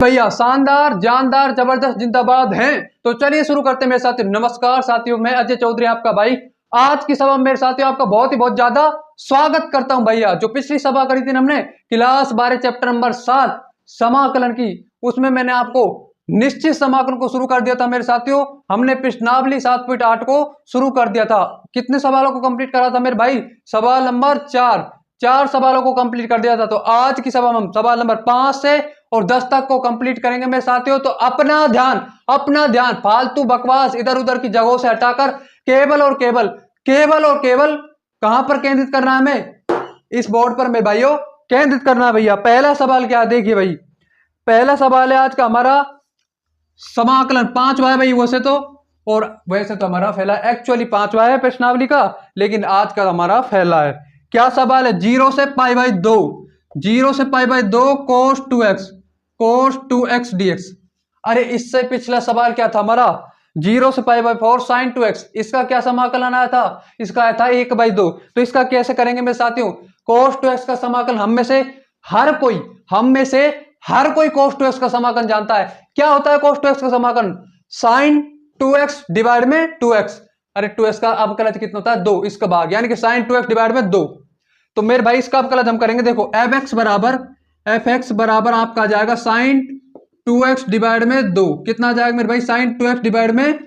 भैया शानदार जानदार जबरदस्त जिंदाबाद हैं। तो चलिए शुरू करते हैं मेरे साथियों। नमस्कार साथियों, मैं अजय चौधरी आपका भाई आज की सभा में मेरे साथियों आपका बहुत ज्यादा स्वागत करता हूं। भैया जो पिछली सभा करी थी हमने क्लास 12 चैप्टर नंबर 7 समाकलन की, उसमें मैंने आपको निश्चित समाकलन को शुरू कर दिया था मेरे साथियों। हमने प्रश्नावली 7.8 को शुरू कर दिया था। कितने सवालों को कंप्लीट करा था मेरे भाई? सवाल नंबर 4 सवालों को कंप्लीट कर दिया था। तो आज की सभा में हम सवाल नंबर 5 से और 10 तक को कंप्लीट करेंगे मेरे साथियों। तो अपना ध्यान फालतू बकवास इधर उधर की जगहों से हटाकर केवल और केवल कहां पर केंद्रित करना है हमें? इस बोर्ड पर मेरे भाइयों केंद्रित करना है। भैया पहला सवाल क्या, देखिए भाई पहला सवाल है आज का हमारा समाकलन 5वां है भाई। वैसे तो हमारा फैला एक्चुअली 5वां है प्रश्नावली का, लेकिन आज का हमारा फैला है। क्या सवाल है? 0 से π/2 cos 2x dx। अरे इससे पिछला सवाल क्या था हमारा? 0 से π/4 sin 2x। इसका क्या समाकलन आया था? इसका आया था 1/2। तो इसका कैसे करेंगे मेरे साथियों? cos 2x का समाकलन हम में से हर कोई cos 2x का समाकलन जानता है। क्या होता है cos 2x का समाकलन? sin 2x डिवाइड में 2x। अरे 2x का अवकलज कितना होता है? 2, इसका भाग, यानी कि sin 2x डिवाइड में 2। तो मेरे भाई इसका अवकलज हम करेंगे। देखो fx बराबर आपका आ जाएगा sin 2x डिवाइड में 2। कितना आ जाएगा मेरे भाई? sin 2x डिवाइड में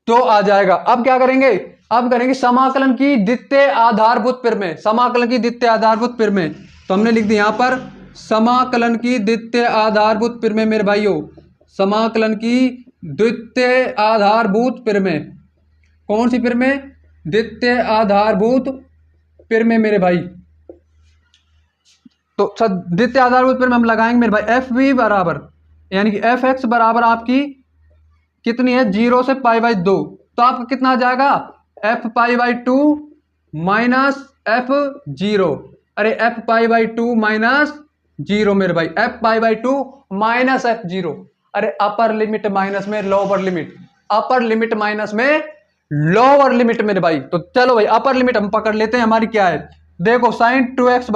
2 आ जाएगा। अब क्या करेंगे? अब करेंगे समाकलन की द्वितीय आधारभूत प्रमेय। समाकलन की द्वितीय आधारभूत प्रमेय तो हमने लिख दिया यहां पर समाकलन की द्वितीय आधारभूत प्रमेय मेरे भाइयों। समाकलन की द्वितीय आधारभूत प्रमेय कौन सी प्रमेय? द्वितीय आधारभूत प्रमेय मेरे भाई। तो द्वितीय आधारभूत प्रमेय हम लगाएंगे मेरे भाई fv बराबर, यानी कि fx बराबर आपकी कितनी है? 0 से π/2। तो आपका कितना आ जाएगा? f π/2 minus f0। अरे f π/2 माइनस 0 मेरे भाई, f π/2 माइनस f0। अरे अपर लिमिट माइनस में लोअर लिमिट, अपर लिमिट माइनस में लोअर लिमिट मेरे भाई। तो चलो भाई अपर लिमिट हम पकड़ लेते हैं। हमारी क्या है? देखो sin 2x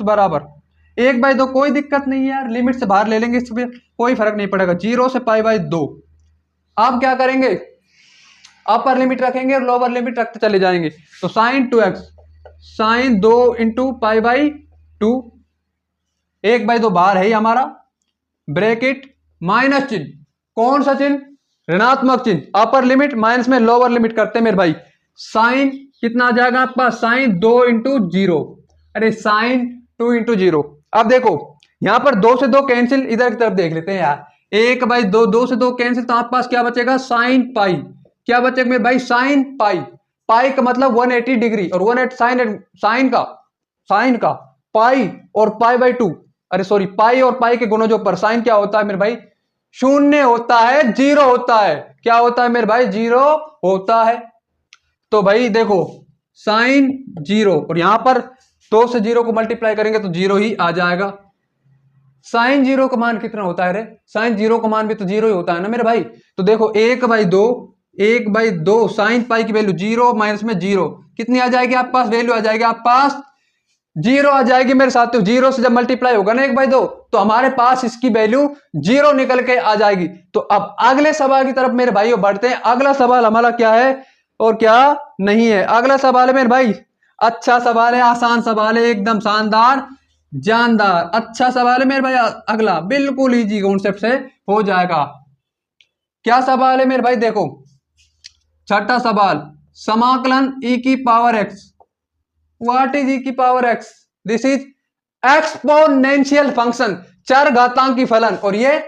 बराबर 1/2। कोई दिक्कत नहीं है यार, लिमिट से बाहर ले लेंगे, इसमें कोई फर्क नहीं पड़ेगा। 0 से π/2। आप क्या करेंगे? अपर लिमिट रखेंगे और लोअर लिमिट रखते चले जाएंगे। तो sin 2x sin 2 इंटू π/2, 1/2 बाहर है ही हमारा, ब्रैकेट माइनस चिन्ह। कौन सा चिन्ह? ऋणात्मक चिन्ह। अपर लिमिट माइनस में लोअर लिमिट करते हैं मेरे भाई। साइन कितना आ जाएगा आपका? Sine 2 into 0। अरे साइन 2 इंटू 0। अब देखो यहां पर 2 से 2 कैंसिल, इधर की तरफ देख लेते हैं यार। 1/2, 2 से 2 कैंसिल, तो आपके पास क्या बचेगा? Sine pi. क्या बचेगा मेरे भाई? Sine pi. पाई का मतलब 180 डिग्री, और 180 साइन का पाई और π/2। अरे सॉरी, पाई और पाई के गुणों जो पर साइन क्या होता है मेरे भाई? 0 होता है, 0 होता है। क्या होता है मेरे भाई? 0 होता है। तो भाई देखो साइन 0, और यहां पर 2 से 0 को मल्टीप्लाई करेंगे तो 0 ही आ जाएगा। साइन 0 का मान कितना होता है रे? साइन 0 का मान भी तो 0 ही होता है ना मेरे भाई। तो देखो 1/2 साइन पाई की वैल्यू 0 माइनस में 0 कितनी आ जाएगी आपके पास? वैल्यू आ जाएगी आपके पास 0 आ जाएगी मेरे साथ। 0 से जब मल्टीप्लाई होगा ना 1/2, तो हमारे पास इसकी वैल्यू 0 निकल के आ जाएगी। तो अब अगले सवाल की तरफ मेरे भाइयों बढ़ते हैं। अगला सवाल हमारा क्या है और क्या नहीं है? अगला सवाल है मेरे भाई, अच्छा सवाल है, आसान सवाल है, एकदम शानदार जानदार अच्छा सवाल है मेरे भाई। अगला बिल्कुल इजी कॉन्सेप्ट से हो जाएगा। क्या सवाल है मेरे भाई? देखो छठा सवाल, समाकलन e की power x। What is e की power x? This is exponential function, चरघातांकी फलन, और ये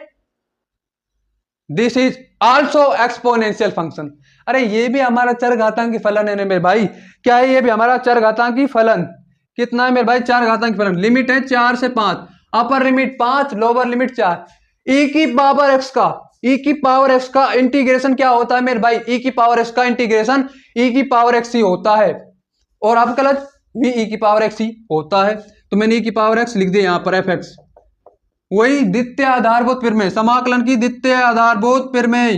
this is also exponential function. अरे ये भी हमारा चरघातांकी फलन है ना मेरे भाई। क्या है? ये भी हमारा चरघातांकी फलन। कितना है मेरे भाई? चरघातांकी फलन। लिमिट है 4 से 5, upper limit 5, lower limit 4। e की पावर x का इंटीग्रेशन क्या होता है मेरे भाई? e की पावर x का इंटीग्रेशन e की पावर x ही होता है, और अवकलज भी e की पावर x ही होता है। तो मैंने e की पावर x लिख दिया यहां पर fx। वही द्वितीय आधारभूत प्रमेय, समाकलन की द्वितीय आधारभूत प्रमेय,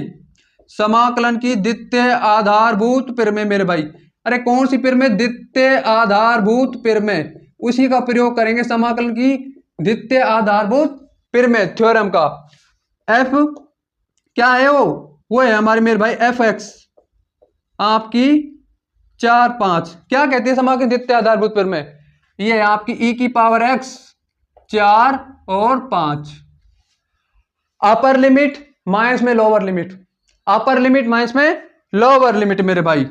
समाकलन की द्वितीय आधारभूत प्रमेय मेरे भाई। अरे कौन सी प्रमेय? द्वितीय आधारभूत प्रमेय। उसी का प्रयोग करेंगे समाकलन की द्वितीय आधारभूत फिर में थ्योरम का एफ क्या है, वो है हमारे मेरे भाई एफ एक्स आपकी 4 5, क्या कहती है समाकलन द्वितीय आधारभूत पर में, ये है आपकी ई की पावर एक्स 4 और 5, अपर लिमिट माइनस में लोअर लिमिट, अपर लिमिट माइनस में लोअर लिमिट मेरे भाई।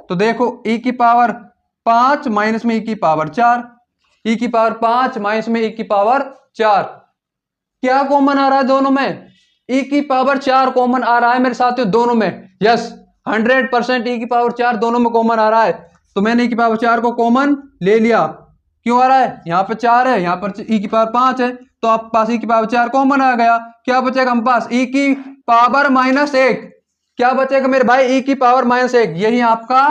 तो देखो ई की पावर 5 माइनस में ई की पावर 4, ई की पावर 5 माइनस में ई की पावर 4, क्या कॉमन आ रहा है दोनों में, ई की पावर 4 कॉमन आ रहा है मेरे साथियों दोनों में, यस 100% ई की पावर 4 दोनों में कॉमन आ रहा है। तो मैंने ई की पावर 4 को कॉमन ले लिया, क्यों आ रहा है, यहाँ पर 4 है, यहाँ पर ई की पावर 5 है, तो आप पास ई की पावर 4 कॉमन आ गया, क्या बचेगा हम पास ई की पावर -1, क्या बचेगा मेरे भाई ई की पावर -1, यही आपका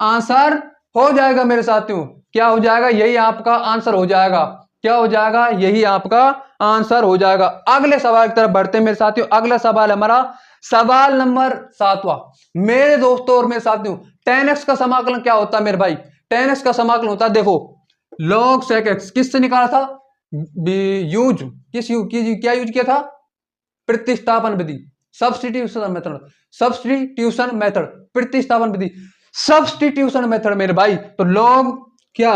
आंसर हो जाएगा मेरे साथियों, क्या हो जाएगा, यही आपका आंसर हो जाएगा, क्या हो जाएगा, यही आपका आंसर हो जाएगा। अगले सवाल की तरफ बढ़ते हैं मेरे साथियों, अगला सवाल हमारा सवाल नंबर 7वां मेरे दोस्तों और मेरे साथियों। tan x का समाकलन क्या होता है मेरे भाई, tan x का समाकलन होता है, देखो log sec x किससे निकाला था, यूज किस यूज क्या यूज किया था, प्रतिस्थापन विधि, सब्स्टिट्यूशन मेथड, सब्स्टिट्यूशन मेथड, प्रतिस्थापन विधि, सब्स्टिट्यूशन मेथड मेरे भाई। तो log क्या,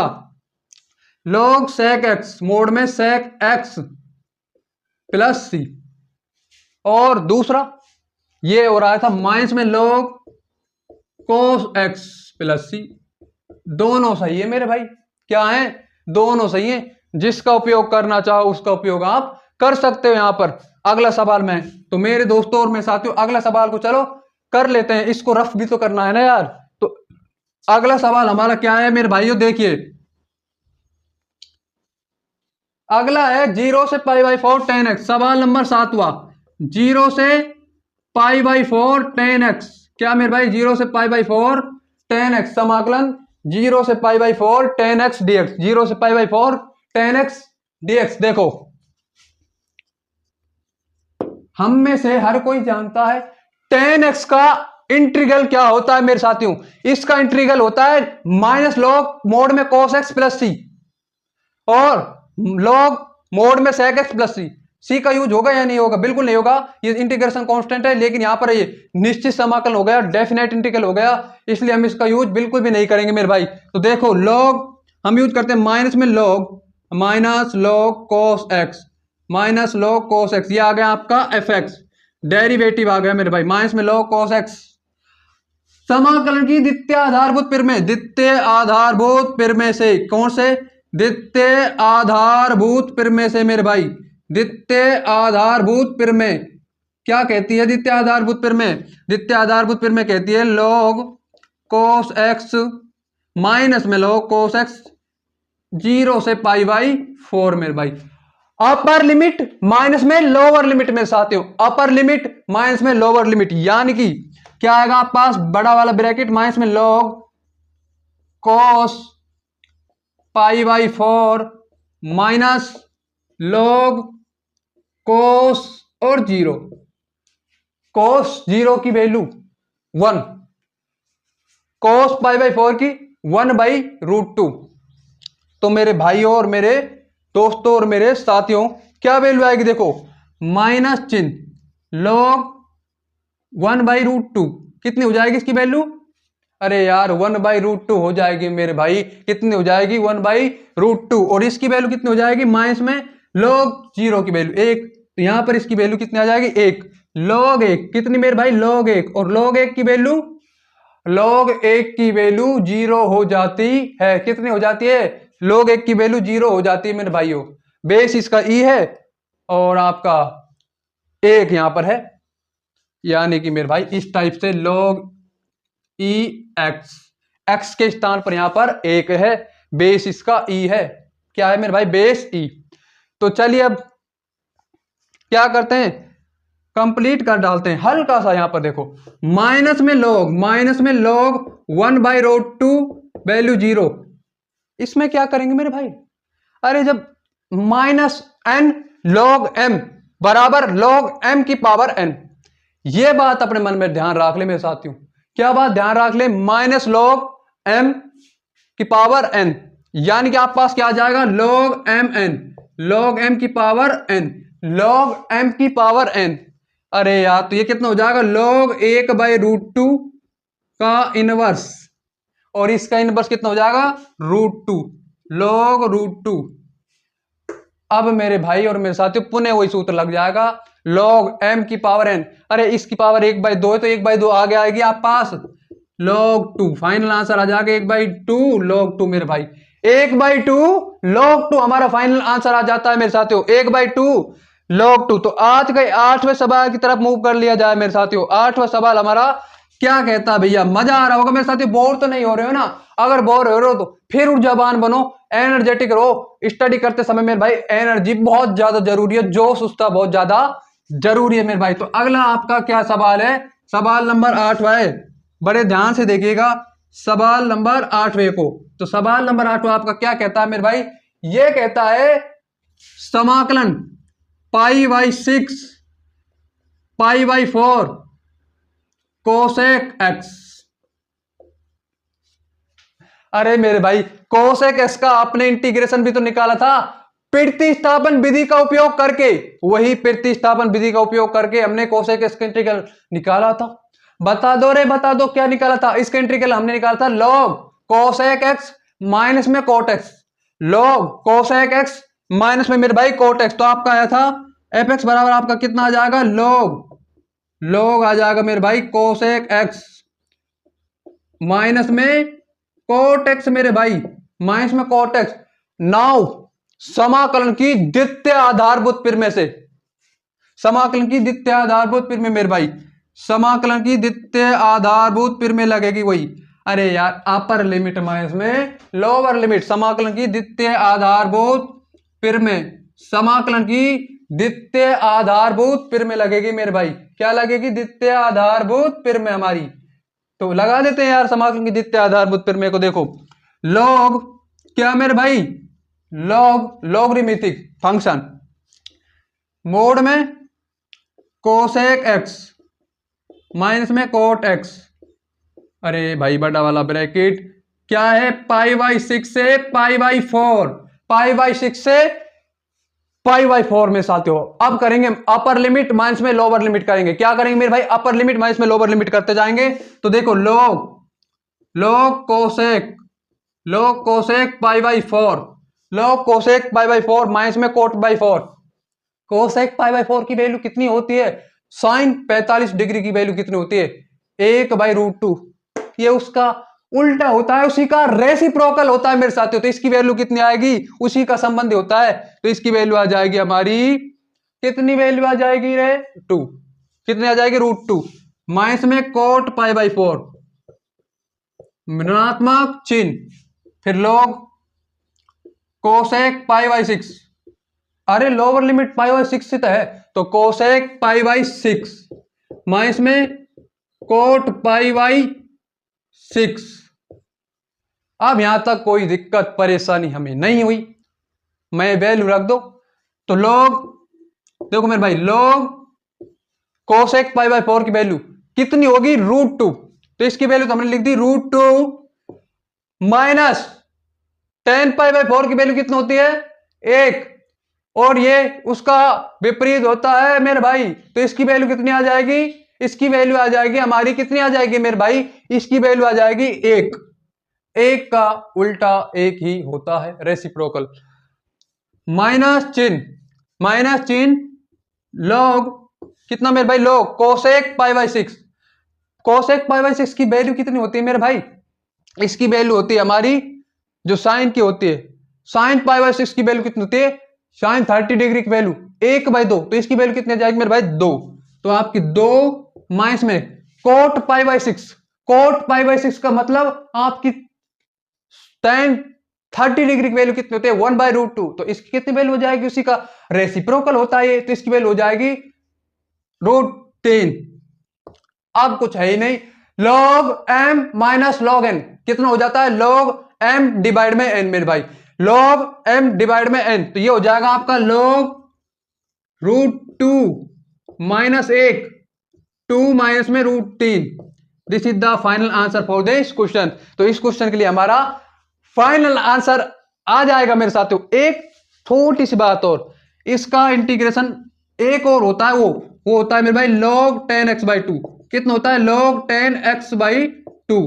log sec x मोड में sec x प्लस सी, और दूसरा ये हो रहा था माइनस में log cos x प्लस सी, दोनों सही है मेरे भाई, क्या है, दोनों सही है, जिसका उपयोग करना चाहो उसका उपयोग आप कर सकते हो यहां पर। अगला सवाल में, तो मेरे दोस्तों और मेरे साथियों अगला सवाल को चलो कर लेते हैं, इसको रफ भी तो करना है ना यार। तो अगला सवाल हमारा क्या है मेरे भाइयों, देखिए अगला है 0 से π/4 tan x, सवाल नंबर 7वां, 0 से π/4 tan x, क्या मेरे भाई 0 से π/4 tan x समाकलन 0 से π/4 tan x dx, 0 से π/4 tan x dx। देखो हम में से हर कोई जानता है tan x का इंटीग्रल क्या होता है मेरे साथियों, इसका इंटीग्रल होता है -log मोड में cos x प्लस सी और log मोड में sec x प्लस सी, सी का यूज होगा या नहीं होगा, बिल्कुल नहीं होगा, ये इंटीग्रेशन कांस्टेंट है, लेकिन यहां पर ये निश्चित समाकलन हो गया, डेफिनेट इंटीग्रल हो गया, इसलिए हम इसका यूज बिल्कुल भी नहीं करेंगे मेरे भाई। तो देखो log हम यूज करते हैं माइनस में log cos x, log cos x, ये आ गया आपका fx, डेरिवेटिव आ गया मेरे भाई, माइनस में log cos x, समाकलन की द्वितीय आधारभूत पिरमें, द्वितीय आधारभूत पिरमें से, कौन से, द्वितीय आधारभूत पिरमें से मेरे भाई, द्वितीय आधारभूत पिरमें क्या कहती है, द्वितीय आधारभूत पिरमें, द्वितीय आधारभूत पिरमें कहती है log cos x माइनस में log cos x 0 से π/4 मेरे भाई, अपर लिमिट माइनस में लोअर लिमिट मेरे साथियों, अपर लिमिट माइनस में लोअर लिमिट, यानी कि क्या आएगा आप पास बड़ा वाला ब्रैकेट माइनस में log cos π/4 minus log cos और 0, cos 0 की वैल्यू 1, cos π/4 की 1/√2। तो मेरे भाइयों और मेरे दोस्तों और मेरे साथियों क्या वैल्यू आएगी, देखो माइनस चिन्ह log 1/√2 कितनी हो जाएगी इसकी वैल्यू, अरे यार 1/√2 हो जाएगी मेरे भाई, कितनी हो जाएगी 1/√2, और इसकी वैल्यू कितनी हो जाएगी, माइनस में log 0 की वैल्यू 1, तो यहां पर इसकी वैल्यू कितनी आ जाएगी 1, log 1 कितनी मेरे भाई log 1, और log 1 की वैल्यू, log 1 की वैल्यू 0 हो जाती है, कितनी हो जाती है, log 1 की वैल्यू 0 हो जाती है मेरे भाइयों, बेस इसका e है और आपका 1 यहां पर है, यानी कि मेरे भाई इस टाइप से log e x के स्थान पर यहां पर 1 है, बेस इसका e है, क्या है मेरे भाई, बेस e। तो चलिए अब क्या करते हैं, कंप्लीट कर डालते हैं, हल्का सा यहां पर देखो माइनस में log 1/√2 वैल्यू 0, इसमें क्या करेंगे मेरे भाई, अरे जब -n log m बराबर log m की पावर n, ये बात अपने मन में ध्यान रख ले मेरे साथियों, क्या बात ध्यान रख ले, -log m की पावर n, यानी कि आप पास क्या आ जाएगा log m n की पावर n, लॉग एम की पावर एन। अरे यार तो ये कितना हो जाएगा, लॉग 1/√2 का इनवर्स, और इसका इनवर्स कितना हो जाएगा, √2, लॉग √2। अब मेरे भाई और मेरे साथियों पुनः वही सूत्र लग जाएगा, लॉग एम की पावर एन। अरे इसकी पावर 1/2 है तो 1/2 आगे आएगी आप पास, log 2, फाइनल आंसर आ जाएगा 1/2 log 2 मेरे भाई। 1/2 log 2 हमारा फाइनल आंसर आ जाता है मेरे साथियों, 1/2 log 2। तो आज के 8वें सवाल की तरफ मूव कर लिया जाए मेरे साथियों। 8वां सवाल हमारा क्या कहता है भैया, मजा आ रहा होगा मेरे साथियों, बोर तो नहीं हो रहे हो ना? अगर बोर हो रहे हो तो फिर ऊर्जावान बनो, एनर्जेटिक रहो। स्टडी करते समय मेरे भाई एनर्जी बहुत ज्यादा जरूरी है, जोश उसका बहुत ज्यादा जरूरी है मेरे भाई। तो अगला आपका क्या सवाल है, सवाल नंबर 8वां है, बड़े ध्यान से देखिएगा सवाल नंबर 8वें को। तो सवाल नंबर 8वां आपका क्या कहता है मेरे भाई, ये कहता है समाकलन π/6 π/4 कोसेक एक्स। अरे मेरे भाई कोसेक एक्स का आपने इंटीग्रेशन भी तो निकाला था प्रतिस्थापन विधि का उपयोग करके, वही प्रतिस्थापन विधि का उपयोग करके हमने कोसेक एक्स का इंटीग्रल निकाला था। बता दो रे बता दो क्या निकाला था, इसका इंटीग्रल हमने निकाला था लॉग कोसेक एक्स माइनस में cot x, log cosec x minus में मेरे भाई कोट एक्स। तो आपका आया था एफ एक्स बराबर आपका कितना आ जाएगा, लॉग आ जाएगा मेरे भाई कोसेक एक्स माइनस में कोट एक्स मेरे भाई, माइनस में कोट एक्स। नाउ समाकलन की द्वितीय आधारभूत प्रमेय से, समाकलन की द्वितीय आधारभूत प्रमेय मेरे भाई, समाकलन की द्वितीय आधारभूत प्रमेय लगेगी वही। अरे यार अपर लिमिट माइनस में लोअर लिमिट, समाकलन की द्वितीय आधारभूत प्रमेय, समाकलन की द्वितीय आधारभूत प्रमेय लगेगी मेरे भाई। क्या लगेगी, द्वितीय आधारभूत प्रमेय हमारी। तो लगा देते हैं यार समाकलन की द्वितीय आधारभूत प्रमेय को। देखो लॉग क्या मेरे भाई, लॉगरिथमिक फंक्शन मोड में कोसेक एक्स माइनस में कोट एक्स। अरे भाई बड़ा वाला ब्रैकेट क्या है, π/6 से π/4, π/6 से π/4 में साथियों। अब करेंगे अपर लिमिट माइनस में लोअर लिमिट करेंगे। क्या करेंगे मेरे भाई, अपर लिमिट माइनस में लोअर लिमिट करते जाएंगे। तो देखो log cosec π/4, log cosec π/4 minus में कोट बाई 4। कोसेक π/4 की वैल्यू कितनी होती है, साइन 45 डिग्री की वैल्यू कितनी होती है, 1/√2। ये उसका उल्टा होता है, उसी का रेसिप्रोकल होता है मेरे साथियों। तो इसकी वैल्यू कितनी आएगी, उसी का संबंध होता है। तो इसकी वैल्यू आ जाएगी हमारी, कितनी वैल्यू आ जाएगी रे, 2। कितनी आ जाएगी, √2 माइनस में कोट π/4 ऋणात्मक चिन्ह, फिर लॉग कोसेक π/6। अरे लोअर लिमिट π/6 से तो है, तो कोसेक π/6 माइनस में कोट π/6। अब यहां तक कोई दिक्कत परेशानी हमें नहीं हुई, मैं वैल्यू रख दो। तो लॉग देखो मेरे भाई, लॉग कोसेक π/4 की वैल्यू कितनी होगी, √2। तो इसकी वैल्यू तो हमने लिख दी √2 माइनस tan π/4 की वैल्यू कितनी होती है, 1, और ये उसका विपरीत होता है मेरे भाई। तो इसकी वैल्यू कितनी आ जाएगी, इसकी वैल्यू आ जाएगी हमारी, कितनी आ जाएगी मेरे भाई, इसकी वैल्यू आ जाएगी 1। 1 का उल्टा 1 ही होता है, रेसिप्रोकल। माइनस चिन्ह लॉग कितना मेरे भाई, लॉग कोसेक π/6। कोसेक π/6 की वैल्यू कितनी होती है मेरे भाई, इसकी वैल्यू होती है हमारी जो साइन की होती है, साइन π/6 की वैल्यू कितनी होती है, साइन 30 डिग्री की वैल्यू 1/2। तो इसकी वैल्यू कितनी आ जाएगी मेरे भाई, 2। तो आपकी 2 माइनस में कोट π/6, कोट π/6 का मतलब आपकी tan 30 डिग्री की वैल्यू कितनी होती है, 1/√2। तो इसकी कितनी वैल्यू हो जाएगी, उसी का रेसिप्रोकल होता है ये। तो इसकी वैल्यू हो जाएगी √10। अब कुछ है ही नहीं, log m minus log n कितना हो जाता है, log m डिवाइड में n मेरे भाई, log m डिवाइड में n। तो ये हो जाएगा आपका log √2 माइनस 1, 2 माइनस में √3। This is the final answer for this question. तो इस क्वेश्चन के लिए हमारा फाइनल आंसर आ जाएगा मेरे साथियों। एक छोटी सी बात और, इसका इंटीग्रेशन एक और होता है वो होता है मेरे भाई log 10x/2। कितना होता है? log 10x/2।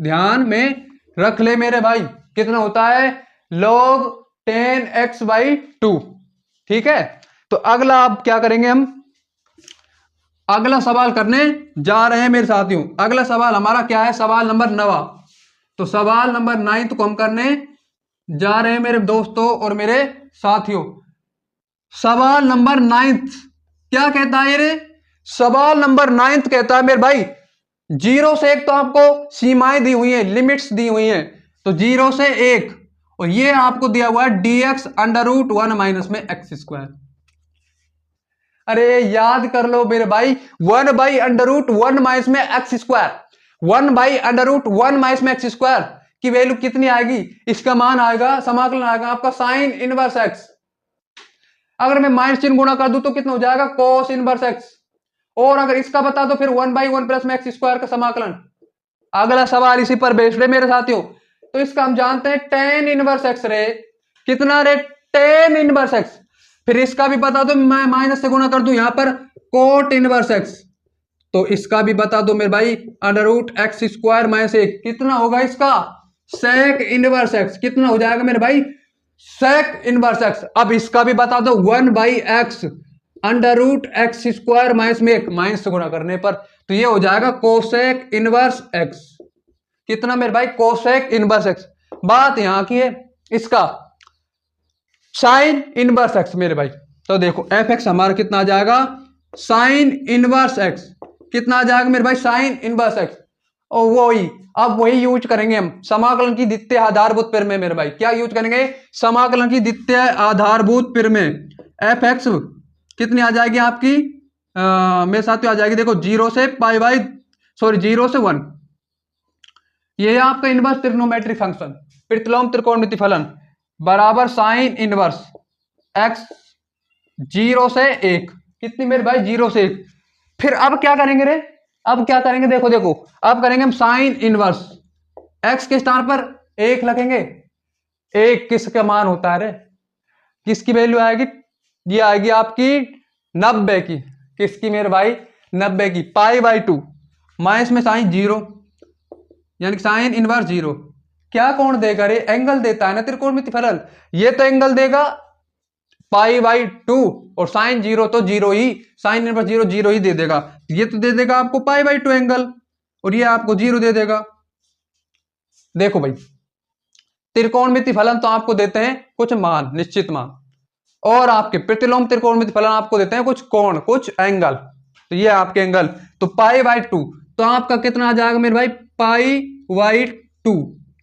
ध्यान में रख ले मेरे भाई, कितना होता है? log 10x/2। ठीक है, तो अगला आप क्या करेंगे? हम अगला सवाल करने जा रहे हैं मेरे साथियों। अगला सवाल हमारा क्या है? सवाल नंबर 9। तो सवाल नंबर 9 को हम करने जा रहे हैं मेरे दोस्तों और मेरे साथियों। सवाल नंबर 9 क्या कहता है रे? सवाल नंबर 9 कहता है मेरे भाई, 0 से 1 तो आपको सीमाएं दी हुई हैं, लिमिट्स दी हुई हैं। तो 0 से 1, और ये आपको दिया हुआ है dx √1 माइनस में x²। अरे याद कर लो मेरे भाई, 1/√1 माइनस में x², 1/√1 माइनस में x² की वैल्यू कितनी आएगी? इसका मान आएगा, समाकलन आएगा आपका साइन इनवर्स x। अगर मैं माइनस चिन्ह गुणा कर दूं तो कितना हो जाएगा? Cos inverse x। और अगर इसका बता दो फिर 1/1 प्लस में x² का समाकलन। अगला सवाल इसी पर बेस्ड है मेरे साथियों। तो इसका हम जानते हैं tan इनवर्स x रे। कितना रे? tan inverse x। फिर इसका भी बता दो, मैं माइनस से गुणा कर दूं यहां पर कोट इनवर्स x। तो इसका भी बता दो मेरे भाई, √x² माइनस 1। कितना होगा इसका? Sec inverse x। कितना हो जाएगा मेरे भाई? Sec inverse x। अब इसका भी बता दो 1/x √x² माइनस में 1, माइनस से गुणा करने पर तो ये हो जाएगा कोसेक इनवर्स x। कितना मेरे भाई? Cosec inverse x। बात यहां की है इसका साइन इनवर्स x मेरे भाई। तो देखो fx हमारा कितना आ जाएगा? Sine inverse x। कितना आ जाएगा मेरे भाई? Sine inverse x। और वही अब वही यूज करेंगे हम समाकलन की द्वितीय आधारभूत प्रमेय मेरे भाई। क्या यूज करेंगे? समाकलन की द्वितीय आधारभूत प्रमेय। fx कितनी आ जाएगी आपकी? मेरे साथ आ जाएगी, देखो 0 से जीरो से 1। ये आपका इनवर्स ट्रिग्नोमेट्रिक फंक्शन, प्रतिलोम त्रिकोणमिति फलन बराबर साइन इनवर्स x 0 से 1। कितनी मेरे भाई? 0 से 1। फिर अब क्या करेंगे रे? अब क्या करेंगे? देखो अब करेंगे हम साइन इनवर्स x के स्थान पर 1 रखेंगे। 1 किसका मान होता है रे? किसकी वैल्यू आएगी? ये आएगी आपकी 90 की। किसकी मेरे भाई? 90 की। π/2 माइनस में साइन 0, यानी साइन इनवर्स 0। क्या कोण देगा रे? एंगल देता है ना त्रिकोणमिति फलन। ये तो एंगल देगा π/2 और साइन 0 तो 0 ही, साइन इनवर्स 0 0 ही दे देगा। ये तो दे देगा आपको π/2 एंगल, और ये आपको 0 दे देगा। देखो भाई, त्रिकोणमिति फलन तो आपको देते हैं कुछ मान, निश्चित मान, और आपके प्रतिलोम त्रिकोणमिति फलन आपको देते हैं कुछ कोण, कुछ एंगल। तो ये आपके एंगल, तो π/2 तो आपका कितना आ जाएगा मेरे भाई? π/2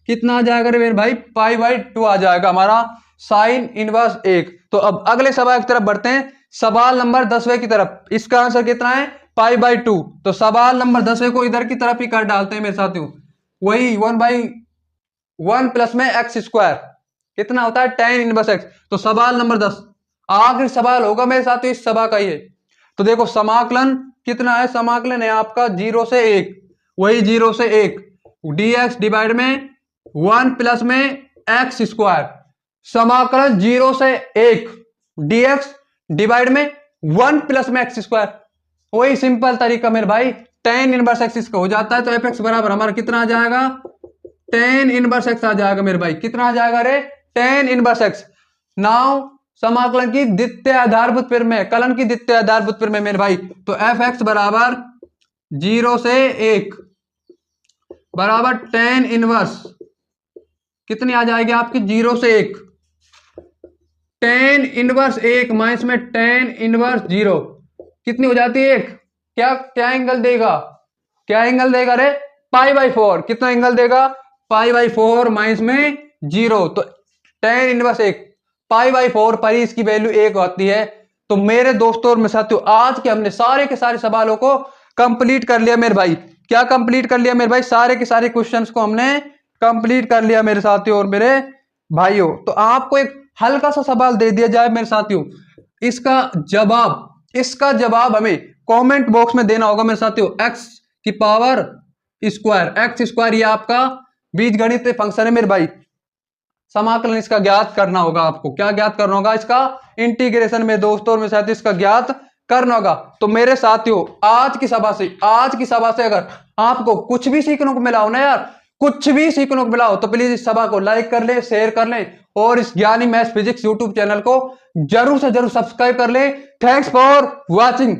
कितना आ जाएगा रे मेरे भाई? π/2 आ जाएगा हमारा साइन इनवर्स 1। तो अब अगले सवाल की तरफ बढ़ते हैं, सवाल नंबर 10वें की तरफ। इसका आंसर कितना है? π/2। तो सवाल नंबर 10वें को इधर की तरफ ही कर डालते हैं मेरे साथियों। वही 1/1 प्लस में x²। कितना होता है? tan inverse x। तो सवाल नंबर 10 आखिरी सवाल होगा मेरे साथियों इस सभा का ये। तो देखो समाकलन कितना है? समाकलन है आपका 0 से 1, वही 0 से 1 dx डिवाइड में 1 प्लस में x²। समाकलन 0 से 1 dx डिवाइड में 1 प्लस में x²। वही सिंपल तरीका मेरे भाई, tan इनवर्स x इसका हो जाता है। तो fx बराबर हमारा कितना आ जाएगा? tan इनवर्स x आ जाएगा मेरे भाई। कितना आ जाएगा रे? tan inverse x। नाउ समाकलन की द्वितीय आधारभूत प्रमेय, कलन की द्वितीय आधारभूत प्रमेय मेरे भाई। तो fx बराबर 0 से 1 बराबर tan इनवर्स कितनी आ जाएगी आपकी? 0 से 1 tan इनवर्स 1 माइनस में tan इनवर्स 0 कितनी हो जाती है? 1। क्या क्या एंगल देगा? क्या एंगल देगा रे? π/4। कितना एंगल देगा? π/4 माइनस में 0। तो tan इनवर्स 1 π/4 पर ही इसकी वैल्यू 1 होती है। तो मेरे दोस्तों और मेरे साथियों, आज के हमने सारे के सारे सवालों को कंप्लीट कर लिया मेरे भाई। क्या कंप्लीट कर लिया मेरे भाई? सारे के सारे क्वेश्चंस को हमने कंप्लीट कर लिया मेरे साथियों और मेरे भाइयों। तो आपको एक हल्का सा सवाल दे दिया जाए मेरे साथियों, इसका जवाब हमें कमेंट बॉक्स में देना होगा मेरे साथियों। x² ये आपका बीजगणित फंक्शन है मेरे भाई। समाकलन इसका ज्ञात करना होगा आपको। क्या ज्ञात करना होगा? इसका इंटीग्रेशन में दोस्तों और मेरे साथियों इसका ज्ञात करना होगा। तो मेरे साथियों, आज की सभा से अगर आपको कुछ भी सीखने को मिला हो ना यार, कुछ भी सीखने को मिला हो, तो प्लीज इस सभा को लाइक कर ले, शेयर कर ले, और इस ज्ञानी मैथ्स फिजिक्स यूट्यूब चैनल को जरूर से जरूर सब्सक्राइब कर ले। Thanks for watching.